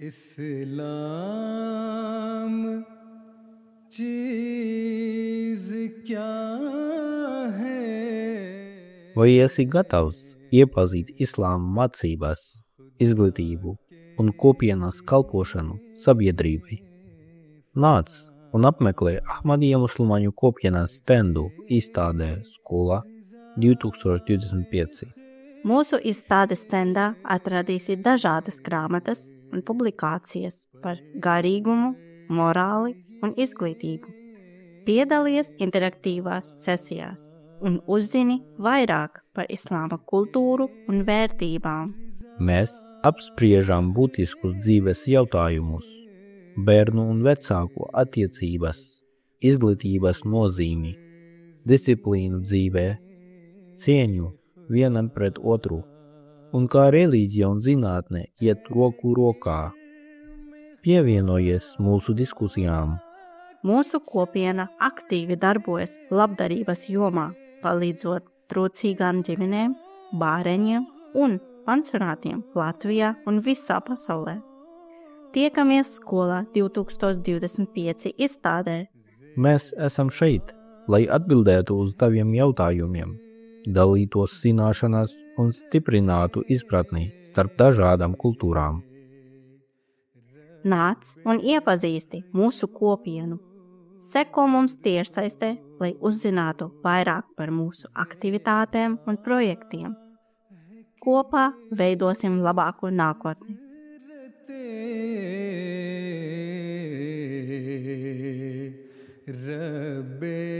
इस्लाम चीज क्या है? Vai esi gatavs iepazīt islāma mācības, izglītību un kopienas kalpošanu sabiedrībai? Nāc un apmeklē Ahmadija musulmaņu kopienas stendu izstādē Skola 2025. Mūsu izstādes stendā atradīsi dažādas grāmatas un publikācijas par garīgumu, morāli un izglītību. Piedalies interaktīvās sesijās un uzzini vairāk par islāma kultūru un vērtībām. Mēs apspriežam būtiskus dzīves jautājumus, bērnu un vecāku attiecības, izglītības nozīmi, disciplīnu dzīvē, cieņu vienam pret otru, un kā reliģija un zinātne iet roku rokā. Pievienojies mūsu diskusijām. Mūsu kopiena aktīvi darbojas labdarības jomā, palīdzot trūcīgām ģimenēm, bāreņiem un pansionātiem Latvijā un visā pasaulē. Tiekamies Skolā 2025 izstādē. Mēs esam šeit, lai atbildētu uz taviem jautājumiem, dalītos zināšanās un stiprinātu izpratni starp dažādām kultūrām. Nāc un iepazīsti mūsu kopienu. Seko mums tiešsaistē, lai uzzinātu vairāk par mūsu aktivitātēm un projektiem. Kopā veidosim labāko nākotni. रब्बे